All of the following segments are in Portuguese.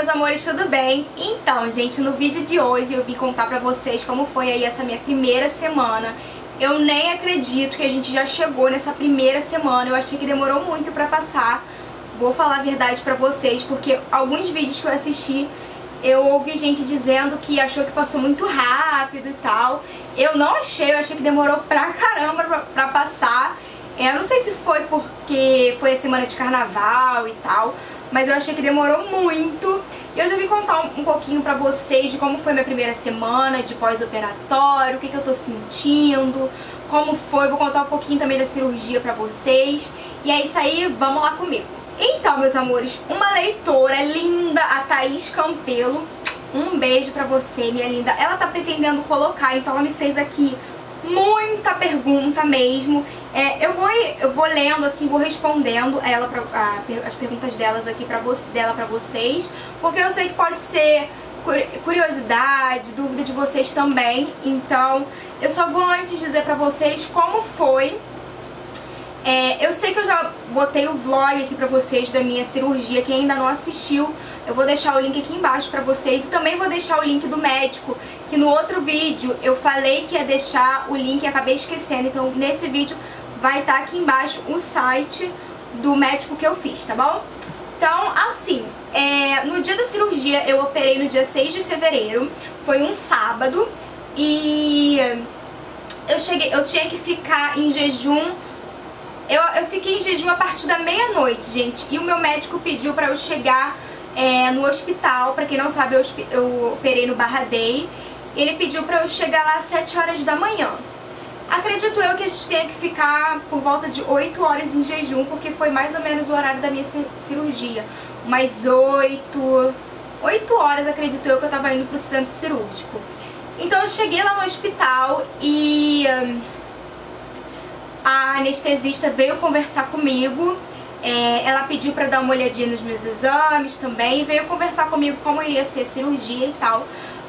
meus amores, tudo bem? Então, gente, no vídeo de hoje eu vim contar pra vocês como foi aí essa minha primeira semana. Eu nem acredito que a gente já chegou nessa primeira semana, eu achei que demorou muito pra passar. Vou falar a verdade pra vocês, porque alguns vídeos que eu assisti, eu ouvi gente dizendo que achou que passou muito rápido e tal. Eu não achei, eu achei que demorou pra caramba pra passar. Eu não sei se foi porque foi a semana de carnaval e tal, mas eu achei que demorou muito. E eu já vim contar um pouquinho pra vocês de como foi minha primeira semana de pós-operatório, o que eu tô sentindo, como foi. Vou contar um pouquinho também da cirurgia pra vocês. E é isso aí, vamos lá comigo. Então, meus amores, uma leitora linda, a Thaís Campelo, um beijo pra você, minha linda. Ela tá pretendendo colocar, então ela me fez aqui muita pergunta mesmo. Eu vou lendo assim, vou respondendo ela as perguntas delas aqui pra vocês, porque eu sei que pode ser curiosidade, dúvida de vocês também. Então eu só vou antes dizer pra vocês como foi. Eu sei que eu já botei o vlog aqui pra vocês da minha cirurgia. Quem ainda não assistiu, eu vou deixar o link aqui embaixo pra vocês. E também vou deixar o link do médico, que no outro vídeo eu falei que ia deixar o link e acabei esquecendo. Então nesse vídeo vai estar aqui embaixo o site do médico que eu fiz, tá bom? Então, assim, no dia da cirurgia eu operei no dia 6 de fevereiro. Foi um sábado. E eu tinha que ficar em jejum. Eu fiquei em jejum a partir da meia-noite, gente. E o meu médico pediu pra eu chegar no hospital. Pra quem não sabe, eu operei no Barra Day. Ele pediu pra eu chegar lá às 7 horas da manhã. Acredito eu que a gente tenha que ficar por volta de 8 horas em jejum, porque foi mais ou menos o horário da minha cirurgia. Umas 8 horas, acredito eu, que eu tava indo pro centro cirúrgico. Então eu cheguei lá no hospital e a anestesista veio conversar comigo. Ela pediu pra dar uma olhadinha nos meus exames também, e veio conversar comigo como iria ser a cirurgia e tal.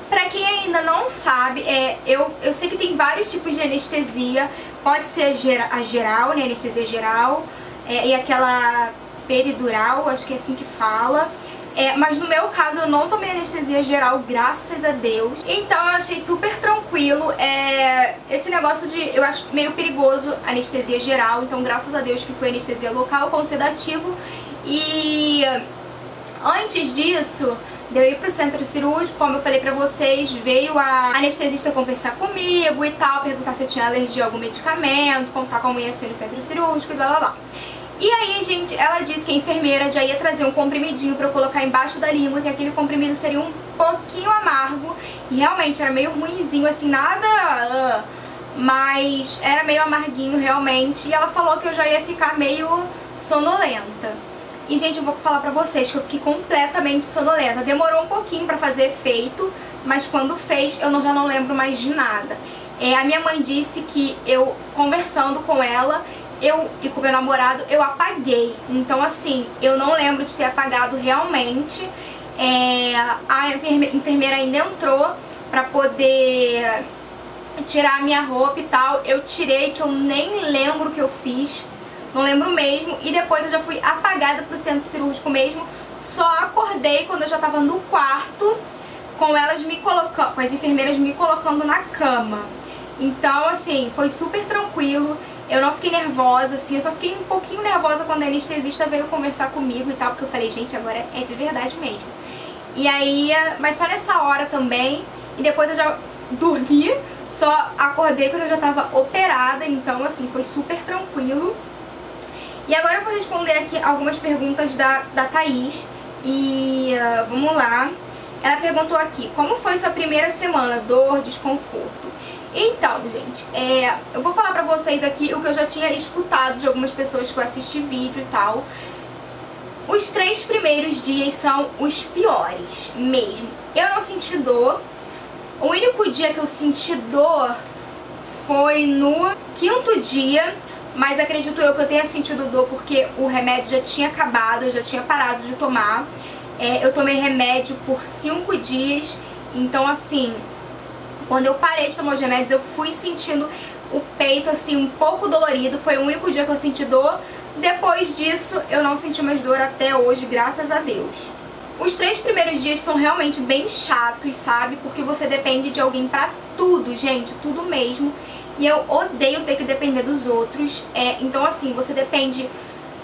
Pra quem ainda não sabe, eu sei que tem vários tipos de anestesia. Pode ser a geral, né, anestesia geral, e aquela peridural, acho que é assim que fala. Mas no meu caso eu não tomei anestesia geral, graças a Deus. Então eu achei super tranquilo. Esse negócio eu acho meio perigoso anestesia geral, então graças a Deus que foi anestesia local com sedativo. E antes disso, de eu ir pro centro cirúrgico, como eu falei pra vocês, veio a anestesista conversar comigo e tal, perguntar se eu tinha alergia a algum medicamento, contar como ia ser no centro cirúrgico e blá blá blá. E aí, gente, ela disse que a enfermeira já ia trazer um comprimidinho pra eu colocar embaixo da língua, que aquele comprimido seria um pouquinho amargo. E realmente era meio ruinzinho, assim, nada... mas era meio amarguinho, realmente. E ela falou que eu já ia ficar meio sonolenta. E, gente, eu vou falar pra vocês que eu fiquei completamente sonolenta. Demorou um pouquinho pra fazer efeito, mas quando fez eu já não lembro mais de nada. A minha mãe disse que eu, conversando com ela, e com meu namorado, eu apaguei. Então, assim, eu não lembro de ter apagado realmente. A enfermeira ainda entrou pra poder tirar a minha roupa e tal. Eu tirei, que eu nem lembro o que eu fiz. Não lembro mesmo. E depois eu já fui apagada pro centro cirúrgico mesmo. Só acordei quando eu já tava no quarto, com as enfermeiras me colocando na cama. Então, assim, foi super tranquilo. Eu não fiquei nervosa, assim, eu só fiquei um pouquinho nervosa quando a anestesista veio conversar comigo e tal, porque eu falei, gente, agora é de verdade mesmo. E aí, mas só nessa hora também, e depois eu já dormi, só acordei quando eu já tava operada, então, assim, foi super tranquilo. E agora eu vou responder aqui algumas perguntas da Thaís, e vamos lá. Ela perguntou aqui, como foi sua primeira semana? Dor, desconforto? Então, gente, eu vou falar pra vocês aqui o que eu já tinha escutado de algumas pessoas que eu assisti vídeo e tal. Os 3 primeiros dias são os piores mesmo. Eu não senti dor. O único dia que eu senti dor foi no 5º dia, mas acredito eu que eu tenha sentido dor porque o remédio já tinha acabado, eu já tinha parado de tomar. Eu tomei remédio por 5 dias, então, assim, quando eu parei de tomar os remédios, eu fui sentindo o peito, assim, um pouco dolorido. Foi o único dia que eu senti dor. Depois disso, eu não senti mais dor até hoje, graças a Deus. Os 3 primeiros dias são realmente bem chatos, sabe? Porque você depende de alguém pra tudo, gente, tudo mesmo. E eu odeio ter que depender dos outros. Então assim, você depende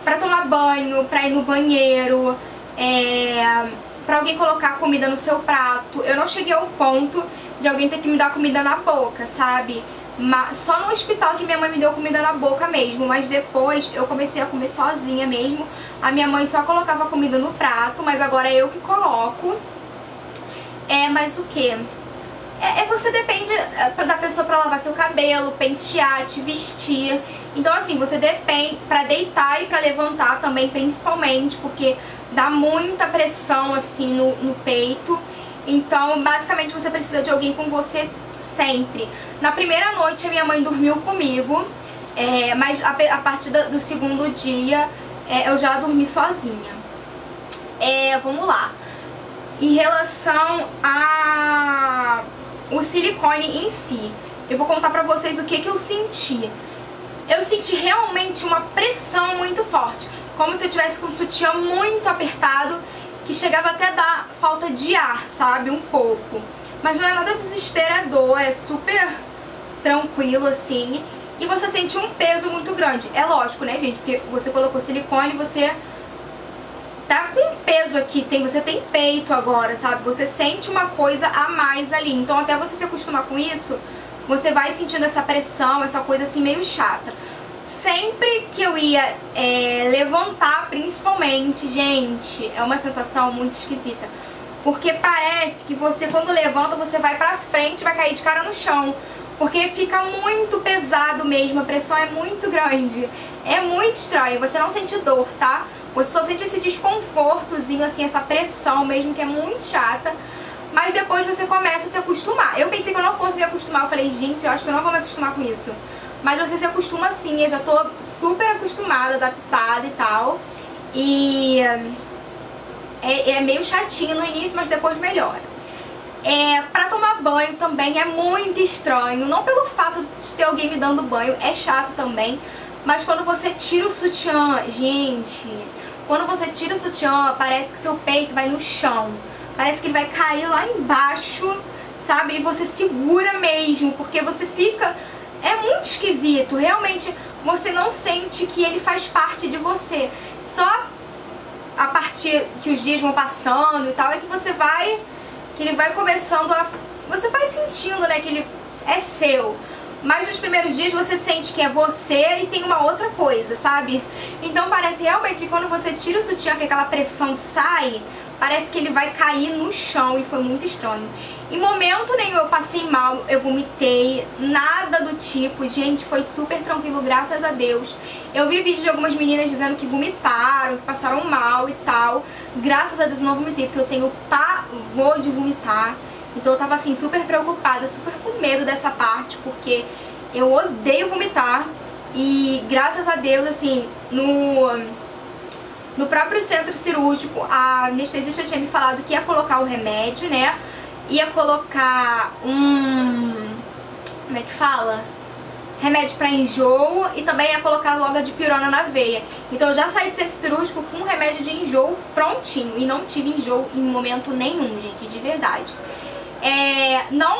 pra tomar banho, pra ir no banheiro, pra alguém colocar comida no seu prato. Eu não cheguei ao ponto de alguém ter que me dar comida na boca, sabe? Só no hospital que minha mãe me deu comida na boca mesmo, mas depois eu comecei a comer sozinha mesmo. A minha mãe só colocava comida no prato, mas agora é eu que coloco. Mas o que? Você depende da pessoa pra lavar seu cabelo, pentear, te vestir. Então assim, você depende pra deitar e pra levantar também, principalmente, porque dá muita pressão assim no peito. Então basicamente você precisa de alguém com você sempre. Na primeira noite a minha mãe dormiu comigo, mas a partir do segundo dia eu já dormi sozinha. Vamos lá. Em relação ao silicone em si, eu vou contar pra vocês o que eu senti. Eu senti realmente uma pressão muito forte, como se eu tivesse com o sutiã muito apertado, que chegava até a dar falta de ar, sabe? Um pouco. Mas não é nada desesperador, é super tranquilo assim. E você sente um peso muito grande. É lógico, né, gente? Porque você colocou silicone, você tá com peso aqui. Você tem peito agora, sabe? Você sente uma coisa a mais ali. Então até você se acostumar com isso, você vai sentindo essa pressão, essa coisa assim meio chata. Sempre que eu ia levantar, principalmente, gente, é uma sensação muito esquisita. Porque parece que você, quando levanta, você vai pra frente e vai cair de cara no chão. Porque fica muito pesado mesmo, a pressão é muito grande. É muito estranho, você não sente dor, tá? Você só sente esse desconfortozinho, assim, essa pressão mesmo, que é muito chata. Mas depois você começa a se acostumar. Eu pensei que eu não fosse me acostumar, eu falei, gente, eu acho que eu não vou me acostumar com isso. Mas você se acostuma sim, eu já tô super acostumada, adaptada e tal. E é meio chatinho no início, mas depois melhora. Pra tomar banho também é muito estranho. Não pelo fato de ter alguém me dando banho, é chato também. Mas quando você tira o sutiã, gente, quando você tira o sutiã, parece que seu peito vai no chão. Parece que ele vai cair lá embaixo, sabe? E você segura mesmo, porque você fica... É muito esquisito, realmente você não sente que ele faz parte de você. Só a partir que os dias vão passando e tal, é que você vai... Que ele vai começando a... Você vai sentindo, né, que ele é seu. Mas nos primeiros dias você sente que é você e tem uma outra coisa, sabe? Então parece realmente que quando você tira o sutiã, que aquela pressão sai, parece que ele vai cair no chão e foi muito estranho. Em momento nenhum eu passei mal, eu vomitei, nada do tipo. Gente, foi super tranquilo, graças a Deus. Eu vi vídeo de algumas meninas dizendo que vomitaram, que passaram mal e tal. Graças a Deus eu não vomitei, porque eu tenho pavor de vomitar. Então eu tava assim super preocupada, super com medo dessa parte, porque eu odeio vomitar. E graças a Deus, assim, no próprio centro cirúrgico, a anestesista tinha me falado que ia colocar o remédio, né? Ia colocar como é que fala? Remédio pra enjoo e também ia colocar logo a dipirona na veia. Então eu já saí do centro cirúrgico com um remédio de enjoo prontinho. E não tive enjoo em momento nenhum, gente, de verdade.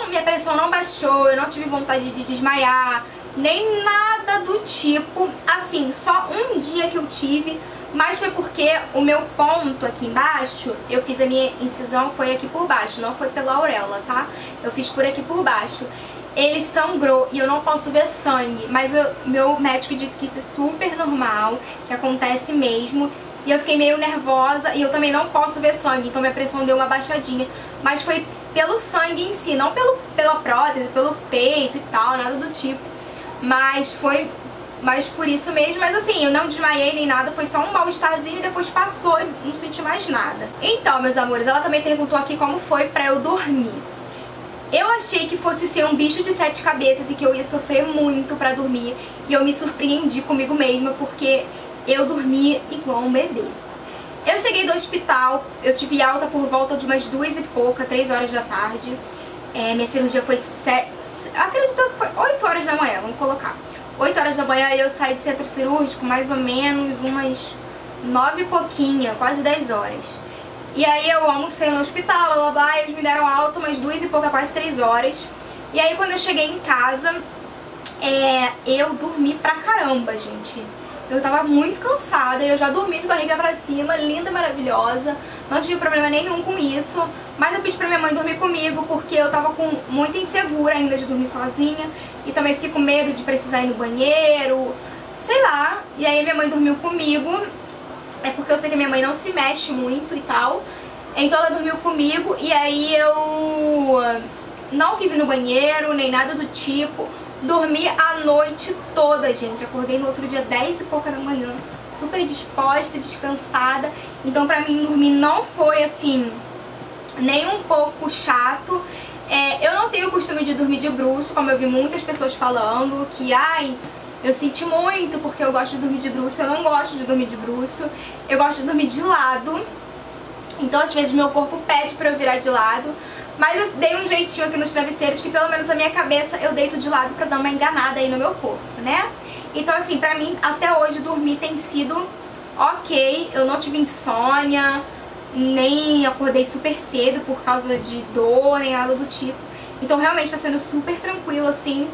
Minha pressão não baixou, eu não tive vontade de desmaiar, nem nada do tipo. Assim, só um dia que eu tive, mas foi porque o meu ponto aqui embaixo, eu fiz a minha incisão, foi aqui por baixo, não foi pela auréola, tá? Eu fiz por aqui por baixo. Ele sangrou e eu não posso ver sangue, mas meu médico disse que isso é super normal, que acontece mesmo. E eu fiquei meio nervosa e eu também não posso ver sangue, então minha pressão deu uma baixadinha. Mas foi pelo sangue em si, não pela prótese, pelo peito e tal, nada do tipo. Mas foi por isso mesmo, mas assim, eu não desmaiei nem nada, foi só um mal-estarzinho e depois passou e não senti mais nada. Então, meus amores, ela também perguntou aqui como foi pra eu dormir. Eu achei que fosse ser um bicho de 7 cabeças e que eu ia sofrer muito pra dormir. E eu me surpreendi comigo mesma, porque eu dormi igual um bebê. Eu cheguei do hospital, eu tive alta por volta de umas 2 e pouca, 3 horas da tarde. Minha cirurgia foi acredito que foi 8 horas da manhã, vamos colocar. 8 horas da manhã eu saí do centro cirúrgico mais ou menos umas 9 e pouquinha, quase 10 horas. E aí eu almocei no hospital, blá blá blá, e eles me deram alta umas 2 e pouca, quase 3 horas. E aí quando eu cheguei em casa, eu dormi pra caramba, gente. Eu tava muito cansada e eu já dormi de barriga pra cima, linda, maravilhosa. Não tive problema nenhum com isso. Mas eu pedi pra minha mãe dormir comigo porque eu tava muito insegura ainda de dormir sozinha. E também fiquei com medo de precisar ir no banheiro, sei lá. E aí minha mãe dormiu comigo. É porque eu sei que minha mãe não se mexe muito e tal. Então ela dormiu comigo e aí eu não quis ir no banheiro, nem nada do tipo. Dormi a noite toda, gente. Acordei no outro dia 10 e pouca da manhã, super disposta, descansada. Então pra mim dormir não foi assim, nem um pouco chato. Eu não tenho o costume de dormir de bruço, como eu vi muitas pessoas falando, que ai, eu senti muito porque eu gosto de dormir de bruço. Eu não gosto de dormir de bruço, eu gosto de dormir de lado. Então às vezes meu corpo pede pra eu virar de lado. Mas eu dei um jeitinho aqui nos travesseiros que pelo menos a minha cabeça eu deito de lado pra dar uma enganada aí no meu corpo, né? Então assim, pra mim até hoje dormir tem sido ok. Eu não tive insônia, nem acordei super cedo por causa de dor, nem nada do tipo. Então realmente tá sendo super tranquilo assim.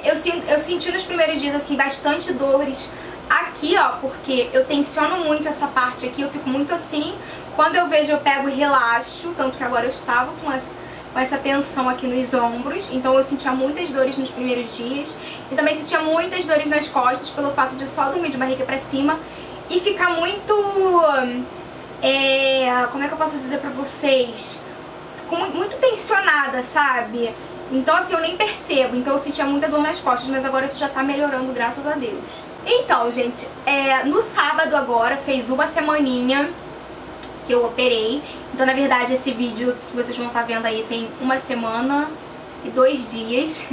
Eu senti nos primeiros dias assim bastante dores aqui, ó, porque eu tensiono muito essa parte aqui, eu fico muito assim. Quando eu vejo, eu pego e relaxo, tanto que agora eu estava com essa tensão aqui nos ombros. Então eu sentia muitas dores nos primeiros dias. E também sentia muitas dores nas costas pelo fato de só dormir de barriga pra cima e ficar muito... como é que eu posso dizer pra vocês? Muito tensionada, sabe? Então assim, eu nem percebo. Então eu sentia muita dor nas costas, mas agora isso já tá melhorando, graças a Deus. Então, gente, no sábado agora, fez uma semaninha que eu operei. Então, na verdade, esse vídeo que vocês vão estar vendo aí tem 1 semana e 2 dias.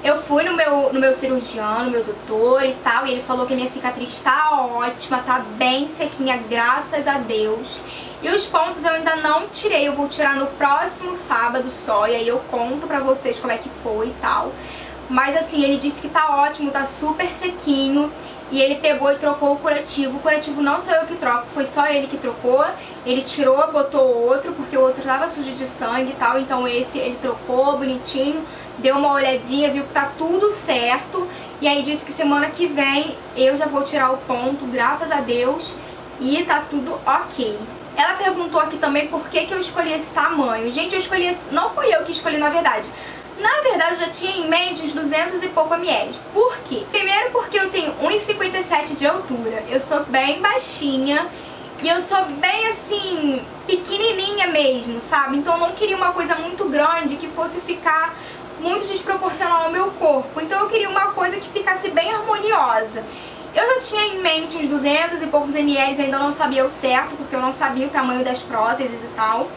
Eu fui no meu cirurgião, no meu doutor e tal, e ele falou que a minha cicatriz tá ótima, tá bem sequinha, graças a Deus. E os pontos eu ainda não tirei, eu vou tirar no próximo sábado só, e aí eu conto pra vocês como é que foi e tal. Mas assim, ele disse que tá ótimo, tá super sequinho. E ele pegou e trocou o curativo. O curativo não sou eu que troco, foi só ele que trocou. Ele tirou, botou outro, porque o outro tava sujo de sangue e tal. Então esse ele trocou bonitinho, deu uma olhadinha, viu que tá tudo certo. E aí disse que semana que vem eu já vou tirar o ponto, graças a Deus. E tá tudo ok. Ela perguntou aqui também por que eu escolhi esse tamanho. Gente, eu escolhi esse... Não fui eu que escolhi, na verdade. Na verdade, eu já tinha em mente uns 200 e pouco ml. Por quê? Primeiro porque eu tenho 1,57 de altura. Eu sou bem baixinha e eu sou bem, assim, pequenininha mesmo, sabe? Então eu não queria uma coisa muito grande que fosse ficar muito desproporcional ao meu corpo. Então eu queria uma coisa que ficasse bem harmoniosa. Eu já tinha em mente uns 200 e poucos ml, ainda não sabia o certo, porque eu não sabia o tamanho das próteses e tal.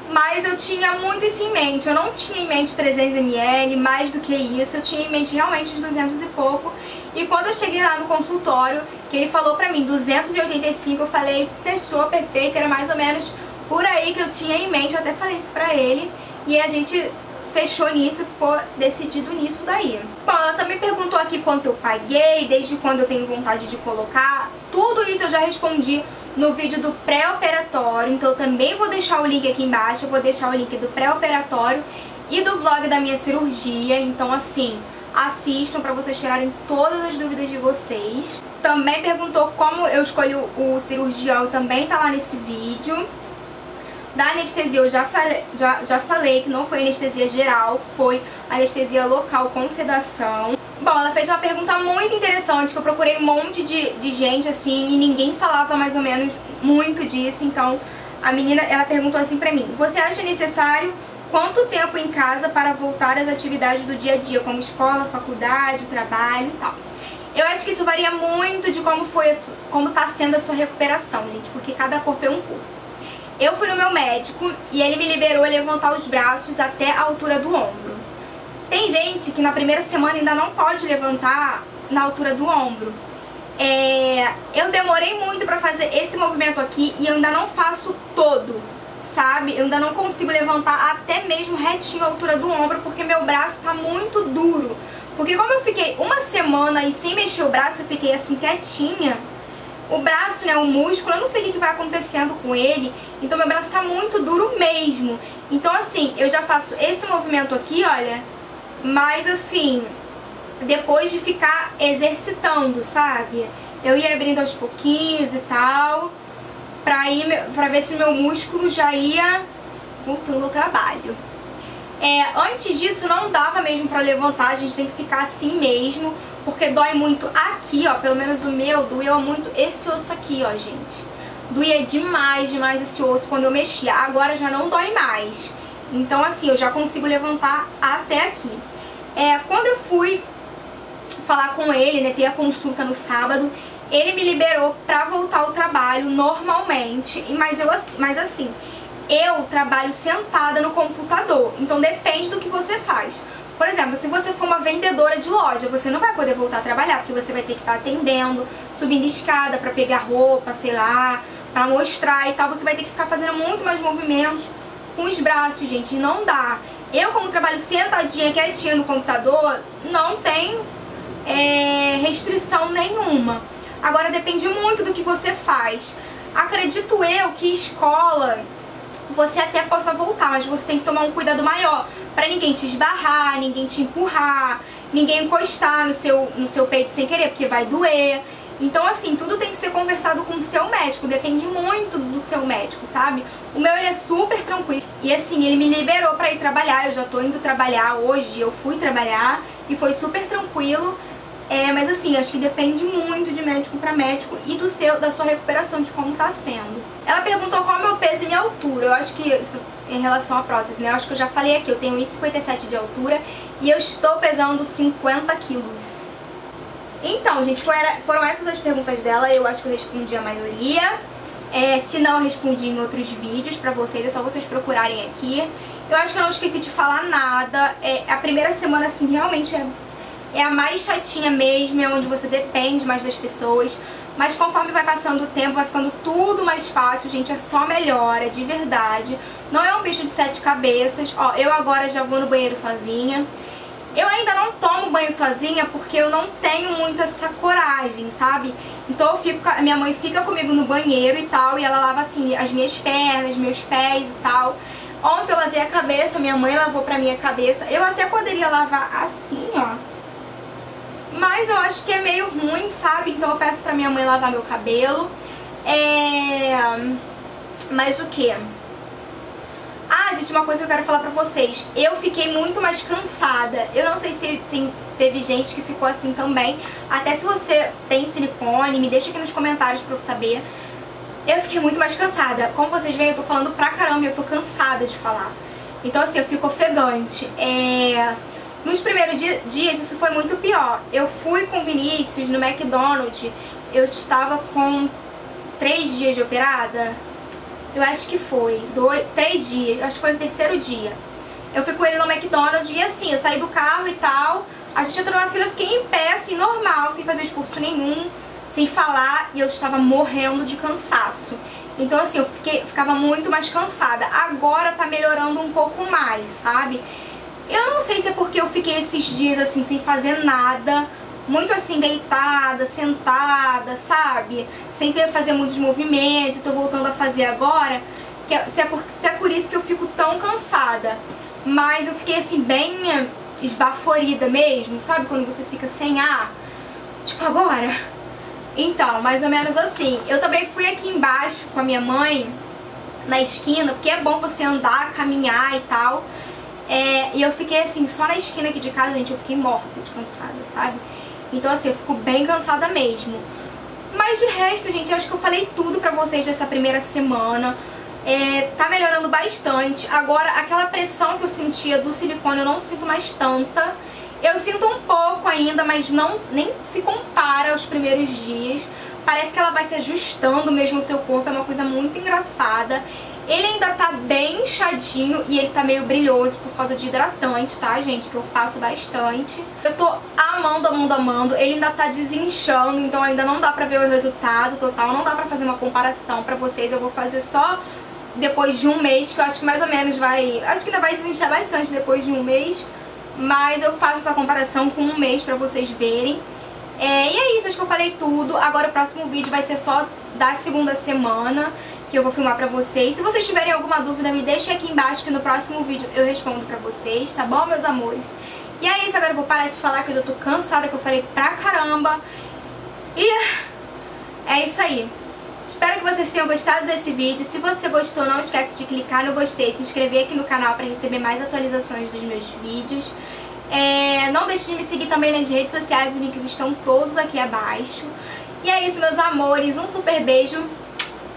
Mas eu tinha muito isso em mente, eu não tinha em mente 300 ml, mais do que isso, eu tinha em mente realmente os 200 e pouco. E quando eu cheguei lá no consultório, que ele falou pra mim 285, eu falei, fechou, perfeito, era mais ou menos por aí que eu tinha em mente, eu até falei isso pra ele. E a gente fechou nisso, ficou decidido nisso daí. Bom, ela também perguntou aqui quanto eu paguei, desde quando eu tenho vontade de colocar. Tudo isso eu já respondi no vídeo do pré-operatório, então eu também vou deixar o link aqui embaixo, eu vou deixar o link do pré-operatório e do vlog da minha cirurgia, então assim, assistam pra vocês tirarem todas as dúvidas de vocês. Também perguntou como eu escolhi o cirurgião, também tá lá nesse vídeo. Da anestesia eu já falei que não foi anestesia geral, foi anestesia local com sedação. Bom, ela fez uma pergunta muito interessante, que eu procurei um monte de gente assim e ninguém falava mais ou menos muito disso. Então a menina, ela perguntou assim pra mim: você acha necessário quanto tempo em casa para voltar às atividades do dia a dia, como escola, faculdade, trabalho e tal? Eu acho que isso varia muito de como tá sendo a sua recuperação, gente, porque cada corpo é um corpo. Eu fui no meu médico e ele me liberou a levantar os braços até a altura do ombro. Tem gente que na primeira semana ainda não pode levantar na altura do ombro. Eu demorei muito pra fazer esse movimento aqui e eu ainda não faço todo, sabe? Eu ainda não consigo levantar até mesmo retinho a altura do ombro porque meu braço tá muito duro. Porque como eu fiquei 1 semana e sem mexer o braço, eu fiquei assim quietinha, O braço, né, o músculo, eu não sei o que vai acontecendo com ele, então meu braço tá muito duro mesmo. Então assim, eu já faço esse movimento aqui, olha, mas assim, depois de ficar exercitando, sabe? Eu ia abrindo aos pouquinhos e tal, pra ver se meu músculo já ia voltando ao trabalho. Antes disso não dava mesmo pra levantar, a gente tem que ficar assim mesmo, porque dói muito aqui, ó, pelo menos o meu doía muito esse osso aqui, ó, gente. Doía demais, demais esse osso quando eu mexia, agora já não dói mais. Então assim, eu já consigo levantar até aqui. Quando eu fui falar com ele, né, ter a consulta no sábado, ele me liberou pra voltar ao trabalho normalmente, mas assim, eu trabalho sentada no computador, então depende do que você faz. Por exemplo, se você for uma vendedora de loja, você não vai poder voltar a trabalhar, porque você vai ter que estar atendendo, subindo escada pra pegar roupa, sei lá, pra mostrar e tal. Você vai ter que ficar fazendo muito mais movimentos com os braços, gente, e não dá. Eu, como trabalho sentadinha, quietinha no computador, não tem restrição nenhuma. Agora depende muito do que você faz. Acredito eu que escola você até possa voltar, mas você tem que tomar um cuidado maior pra ninguém te esbarrar, ninguém te empurrar, ninguém encostar no seu peito sem querer, porque vai doer. Então assim, tudo tem que ser conversado com o seu médico, depende muito do seu médico, sabe? O meu, ele é super tranquilo. E assim, ele me liberou pra ir trabalhar, eu já tô indo trabalhar hoje, eu fui trabalhar e foi super tranquilo. Mas assim, acho que depende muito de médico pra médico e da sua recuperação, de como tá sendo. Ela perguntou qual é o meu peso e minha altura. Eu acho que isso em relação à prótese, né? Eu acho que eu já falei aqui, eu tenho 1,57 de altura e eu estou pesando 50 quilos. Então, gente, foram essas as perguntas dela, eu acho que eu respondi a maioria. Se não, eu respondi em outros vídeos pra vocês, é só vocês procurarem aqui. Eu acho que eu não esqueci de falar nada. A primeira semana, assim, realmente é a mais chatinha mesmo, é onde você depende mais das pessoas. Mas conforme vai passando o tempo, vai ficando tudo mais fácil, gente, é só melhora, de verdade. Não é um bicho de 7 cabeças. Ó, eu agora já vou no banheiro sozinha. Eu ainda não tomo banho sozinha porque eu não tenho muito essa coragem, sabe? Então minha mãe fica comigo no banheiro e tal, e ela lava assim as minhas pernas, meus pés e tal. Ontem eu lavei a cabeça, minha mãe lavou pra minha cabeça. Eu até poderia lavar assim, ó, mas eu acho que é meio ruim, sabe? Então eu peço pra minha mãe lavar meu cabelo. Mas o que? Ah, gente, uma coisa que eu quero falar pra vocês. Eu fiquei muito mais cansada. Eu não sei se teve gente que ficou assim também. Até se você tem silicone, me deixa aqui nos comentários pra eu saber. Eu fiquei muito mais cansada. Como vocês veem, eu tô falando pra caramba e eu tô cansada de falar. Então assim, eu fico ofegante. Nos primeiros dias isso foi muito pior. Eu fui com o Vinícius no McDonald's. Eu estava com 3 dias de operada. Eu acho que foi 3 dias, eu acho que foi no 3º dia. Eu fui com ele no McDonald's e assim, eu saí do carro e tal. A gente entrou na fila, eu fiquei em pé, assim, normal, sem fazer esforço nenhum, sem falar, e eu estava morrendo de cansaço. Então assim, eu ficava muito mais cansada. Agora tá melhorando um pouco mais, sabe? Eu não sei se é porque eu fiquei esses dias assim, sem fazer nada, muito assim, deitada, sentada, sabe? Sem ter que fazer muitos movimentos, tô voltando a fazer agora, se é por isso que eu fico tão cansada. Mas eu fiquei assim, bem esbaforida mesmo, sabe? Quando você fica sem ar, tipo agora. Então, mais ou menos assim. Eu também fui aqui embaixo com a minha mãe, na esquina, porque é bom você andar, caminhar e tal. E eu fiquei assim, só na esquina aqui de casa, gente, eu fiquei morta de cansada, sabe? Então assim, eu fico bem cansada mesmo. Mas de resto, gente, eu acho que eu falei tudo pra vocês dessa primeira semana. Tá melhorando bastante. Agora, aquela pressão que eu sentia do silicone, eu não sinto mais tanta. Eu sinto um pouco ainda, mas nem se compara aos primeiros dias. Parece que ela vai se ajustando mesmo ao seu corpo, é uma coisa muito engraçada. Ele ainda tá bem inchadinho e ele tá meio brilhoso por causa de hidratante, tá, gente? Que eu passo bastante. Eu tô amando, amando, amando. Ele ainda tá desinchando, então ainda não dá pra ver o resultado total. Não dá pra fazer uma comparação pra vocês. Eu vou fazer só depois de um mês, que eu acho que mais ou menos vai... Acho que ainda vai desinchar bastante depois de um mês. Mas eu faço essa comparação com um mês pra vocês verem. E é isso, acho que eu falei tudo. Agora o próximo vídeo vai ser só da segunda semana, que eu vou filmar pra vocês. Se vocês tiverem alguma dúvida, me deixem aqui embaixo, que no próximo vídeo eu respondo pra vocês, tá bom, meus amores? E é isso, agora eu vou parar de falar, que eu já tô cansada, que eu falei pra caramba. E é isso aí. Espero que vocês tenham gostado desse vídeo. Se você gostou, não esquece de clicar no gostei, se inscrever aqui no canal pra receber mais atualizações dos meus vídeos. Não deixe de me seguir também nas redes sociais, os links estão todos aqui abaixo. E é isso, meus amores, um super beijo.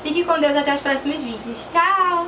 Fique com Deus, até os próximos vídeos. Tchau!